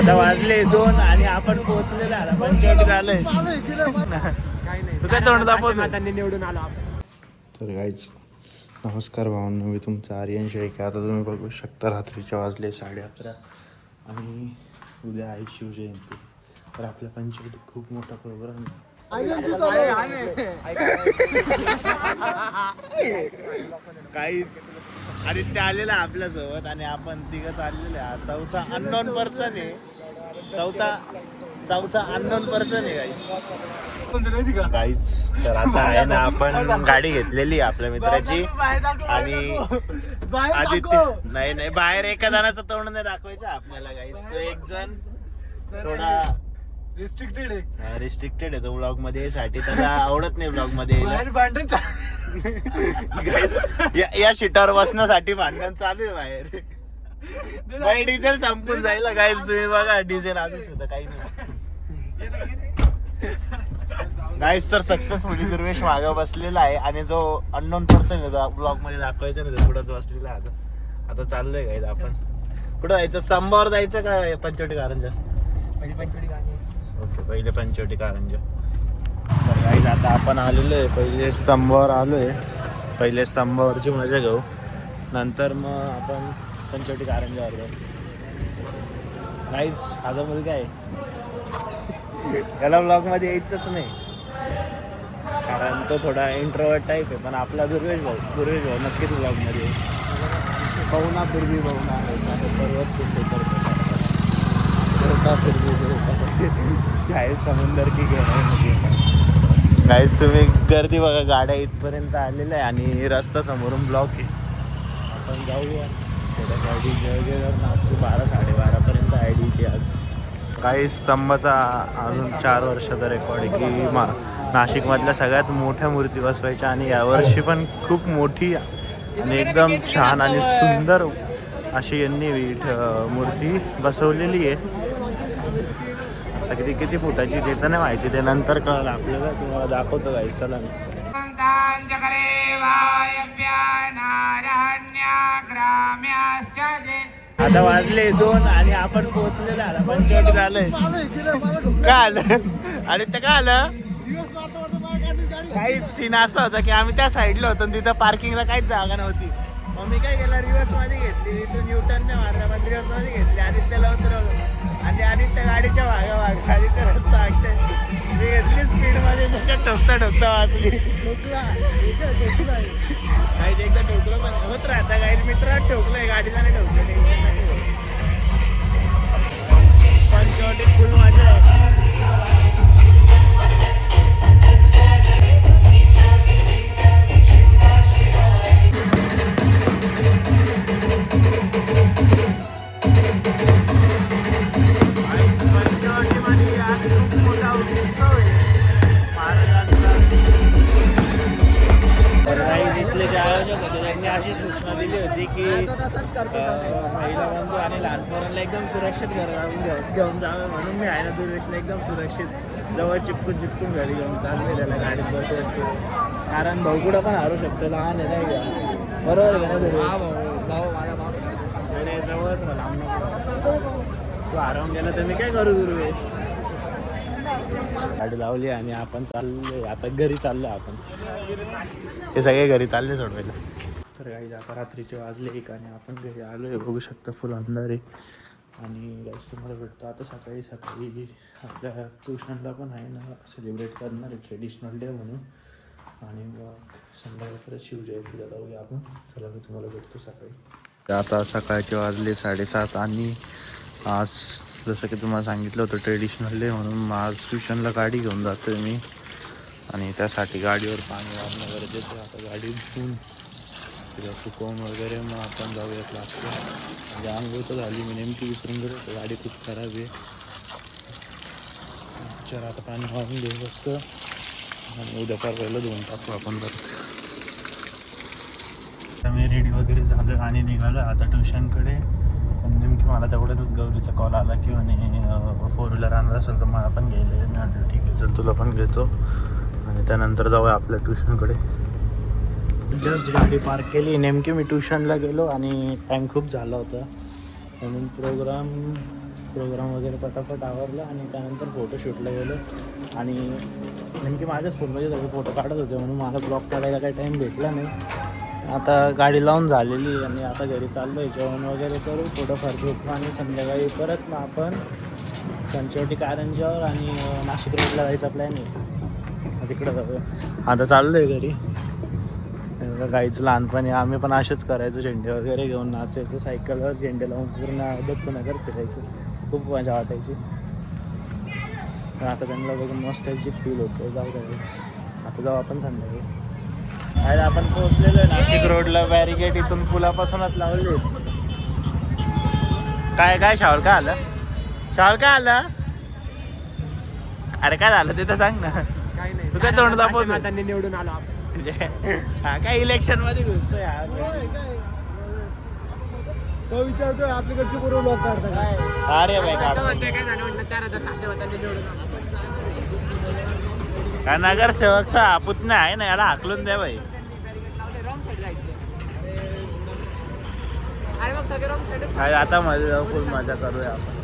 आता वाजले 2 आणि आपण पोहोचलेलो आता पंचवटी झालंय. तू काय तोंड दाखवतो निवडून आलो. तर गाईच नमस्कार भावांनो, मी तुमचा आर्यन शेख. आता तुम्ही बघू शकता रात्रीचे वाजले 11:30 आणि उद्या आहे शिवजयंती. तर आपल्या पंचवटीत खूप मोठा प्रोग्राम काहीच आदित्य आलेला आपल्यासोबत आणि आपण तिघं चाललेले. चौथा अननोन पर्सन आहे. चौथा अननोन पर्सन आहे गाईच. तर आता आहे ना, आपण गाडी घेतलेली आपल्या मित्राची आणि आदित्य नाही बाहेर एका जणाचं तोंड नाही दाखवायचं आपल्याला गाईच. तो एक जण थोडा रिस्ट्रिक्टेड आहे तो ब्लॉग मध्ये साठी. त्याला आवडत नाही ब्लॉग मध्ये या शिटावर बसण्यासाठी भांडण चालू आहे बाहेर. बाई डिझेल संपून जाईल गाईस. तुम्ही बघा डिझेल आधीच होतं काही नाही गाईस. तर सक्सेसफुली दुर्वेश मागं बसलेला आहे आणि जो अननोन पर्सन होता ब्लॉग मध्ये दाखवायचा नाही तो पुढंच बसलेला आहे. आता चाललोय गाईस. आपण कुठं जायचं? स्तंभावर जायचं का पंचवटी कारंजा? ओके, पहिले पंचवटी कारंजा. तर गाईस आता आपण आलेलो आहे पहिले स्तंभावर आलोय. पहिले स्तंभावरची मजा घेऊ, नंतर मग आपण पंचवटी कारंजावर जाऊ. गाईस हा जो मुलगा आहे त्याला ब्लॉग मध्ये यायचंच नाही कारण तो थोडा इंट्रोवर्ट टाईप आहे. पण आपला दुर्वेश भाऊ नक्कीच ब्लॉग मध्ये पाहुणा पूर्वी पाहुणा पर्वत चाहे समुंदर की गहराई. गाईस तुम्ही गर्दी बघा, गाड्या इथपर्यंत आलेल्या आहे आणि रस्ता समोरून ब्लॉक आहे. आपण जाऊया थोड्या गाडी जवळजवळ नागपूर 12-12:30 पर्यंत आयडीची. आज काही स्तंभाचा अजून 4 वर्षाचा रेकॉर्ड आहे की नाशिकमधल्या सगळ्यात मोठ्या मूर्ती बसवायच्या आणि यावर्षी पण खूप मोठी आणि एकदम छान आणि सुंदर अशी यांनी मूर्ती बसवलेली आहे. आता किती फुटाची ते तर नाही माहिती, ते नंतर कळलं आपल्याला. तुम्हाला दाखवतो गाईस. चला आता वाजले 2 आणि आपण पोहोचलेलो आता पंचवटी झालंय. काय आलं आणि ते काय आलं? काहीच सीन असा होता की आम्ही त्या साईडला होतो आणि तिथं पार्किंगला काहीच जागा नव्हती. मग मी काय केलं, रिव्हर्स मध्ये घेतली. इथून न्यूटनने मारला पण रिव्हर्स मध्ये घेतली. आदित्यला उतरवलं आणि आदित्य गाडीच्या भागा आदित्य रस्ता ऐकते. मी घेतली स्पीड मध्ये, त्याच्यात ठोकता वाचली. काही एकदा ठोकलं पण होत राहता. काही मित्र ठोकलंय, गाडीला नाही ठोकलं. पंचवटी फुल मजा आहे. इथले जे आयोजक होते त्यांनी अशी सूचना दिली होती की महिला बंधू आणि लहान पोरांना एकदम सुरक्षित घरी घेऊन जावे. म्हणून मी आहे ना दुर्वेशला एकदम सुरक्षित जवळ चिपकून घरी घेऊन चालले. त्याला गाडीत बसले असते कारण भाऊ कुठं पण हारू शकतो, लहान आहे नाही का? बरोबर आहे ना दुर्वेश? जवळच मला तू हरवून गेला तर मी काय करू दुर्वेश? गाडी लावली आणि आपण चाललोय आता घरी. चाललोय आपण, हे सगळे घरी चालले सोडवायला. तर काही आता रात्रीचे वाजले 1 आणि आपण घरी आलोय. बघू शकता फुल अंधार आहे आणि गाईस तुम्हाला भेटतो आता सकाळी आपल्या ट्युशनला पण आहे ना सेलिब्रेट करणार आहे ट्रेडिशनल डे म्हणून. आणि मग संध्याकाळी परत शिवजयंतीला जाऊया आपण. चला मी तुम्हाला भेटतो सकाळी. आता सकाळचे वाजले 7:30 आणि आज जसं की तुम्हाला सांगितलं होतं ट्रेडिशनल डे म्हणून आज ट्युशनला गाडी घेऊन जातो आहे मी आणि त्यासाठी गाडीवर पाणी वारणं गरजेचं आहे. आता गाडी धुवून तिला सुकवून वगैरे मग आपण जाऊया क्लासला. म्हणजे आंघोळ तर झाली, मी नेमकी विसरून गेलो. गाडी खूप खराब आहे. चला आता पाणी वारून घेऊ शकतं आणि उद्या परवायला धुवून टाकू आपण परत. मी रेडी वगैरे झालं आणि निघालं आता ट्युशनकडे. नेमकी मला तेवढ्यातच गौरीचा कॉल आला की म्हणे 4 व्हीलर आणला असेल तर मला पण घ्यायला. मी आणलं ठीक आहे चल तुला पण घेतो आणि त्यानंतर जाऊया आपल्या ट्युशनकडे. जस्ट गाडी पार्क केली. नेमकी मी ट्युशनला गेलो आणि टाईम खूप झाला होता म्हणून प्रोग्राम प्रोग्राम वगैरे पटापट आवरला आणि त्यानंतर फोटोशूटला गेलो. आणि नेमकी माझ्याच फोनमध्ये सगळे फोटो काढत होते म्हणून मला ब्लॉग काढायला काही टाईम भेटला नाही. आता गाडी लावून झालेली आणि आता घरी चाललो आहे. जेवण वगैरे करू, थोडंफार झोपू आणि संध्याकाळी परत मग आपण पंचवटी कारंजावर आणि नाशिक रोडला जायचा प्लॅन आहे. तिकडं जाऊ. आता चाललो आहे घरी. गाईचं लहानपणी आम्ही पण असेच करायचो, झेंडे वगैरे घेऊन नाचायचं, सायकलवर झेंडे लावून पूर्ण दत्तनगर फिरायचं. खूप मजा वाटायची. पण आता त्यांना बघून नॉस्टॅल्जिक फील होतो. जाऊ द्या, आता जाऊ आपण संध्याकाळी. आज आपण पोहोचलेलो आहे नाशिक रोडला. बॅरिकेड इथून पुलापासूनच लावले. काय शावल काय आलं? शावल काय आलं? अरे काय झालं ते तर सांग ना. काही नाही, तू काय तोंड दाखवतो? त्यांनी निवडून आलो आपण. हा काय इलेक्शन मध्ये घुसतो यार. तो विचारतोय आपल्याकडचे पूर्व लोक काढतात काय. अरे बाई काय झालं म्हटलं 4,700 मतांनी निवडून का नगरसेवकचा पुतण्या आहे ना, याला हाकलून द्या बाई. अरे मग सगळे रॉंग साईड. काय आता मध्ये जाऊ, फुल मजा करूया आपण.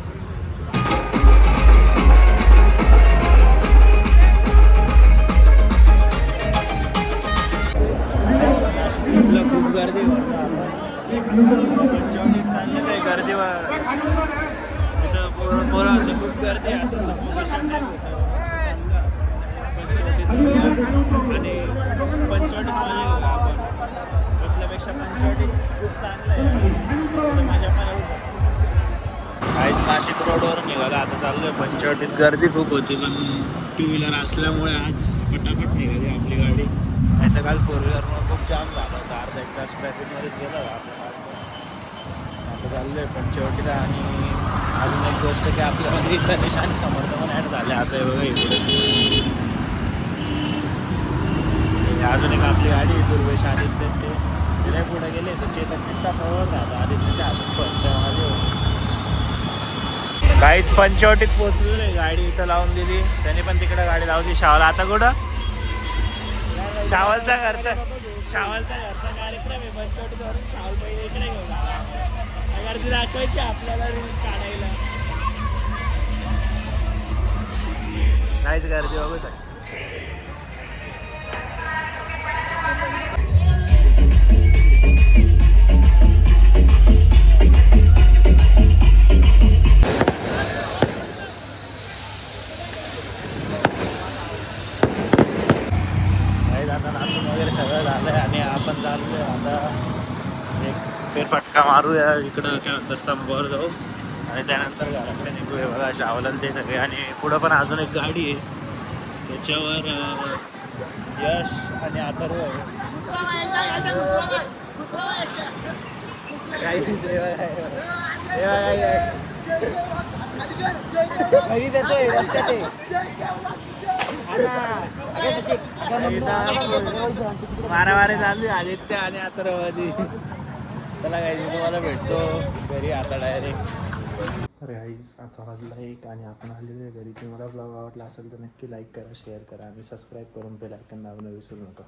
खूप गर्दी चाललेलं आहे. गर्दी इथं पोरं खूप गर्दी असं आणि पंचवटीत आपण इथल्यापेक्षा पंचवटीत खूप चांगलं आहे. मजा पण येऊ शकते. काहीच नाशिक रोडवर निघाला. आता चाललोय पंचवटीत. गर्दी खूप होती पण टू व्हीलर असल्यामुळे आज पटापट निघाली आपली गाडी. नाही तर काल फोर व्हीलरमुळे खूप जाम झाला होता. अर्धा एक तास ट्रॅफिकमध्येच गेला आपला. आता चाललोय पंचवटीला. आणि अजून एक गोष्ट की आपल्यामध्ये गणेश आणि समर्थ पण ॲड झाले. आता हे बघा इकडे अजून एक आपली गाडी दुर्वेश आदित्य ते तिला पुढे गेले तर चेतन दिसता प्रवळ राहतो. आदित्यच्या हातून फर्स्ट टाइम आले. काहीच पंचवटीत पोचलो रे. गाडी इथं लावून दिली त्याने, पण तिकडे गाडी लावली. शावल आता कुठं? शावलचा घरचा कार्यक्रम आहे पंचवटीवरून. शावल पहिले इकडे घेऊन गर्दी दाखवायची आपल्याला, रील्स काढायला. काहीच गर्दी बघू शकतो. आता नाचून वगैरे सगळं झालं आहे आणि आपण चाललो आहे. आता एक फेरफटका मारूया इकडं काय स्तंभावर जाऊ आणि त्यानंतर घराकडे निघूया. बघा शावलन ते सगळे. आणि पुढं पण अजून एक गाडी आहे, त्याच्यावर यश आणि अथर्व आहे. मारामारी चालली आदित्य आणि अथर्वमध्ये. त्याला काही तुम्हाला भेटतो घरी आता डायरेक्ट. अरे आईज आता वाजला 1 आणि आपण आलेलो आहे घरी. तुम्हाला ब्लॉग आवडला असेल तर नक्की लाईक करा, शेअर करा आणि सबस्क्राईब करून बेल आयकॉन दाबणं विसरू नका.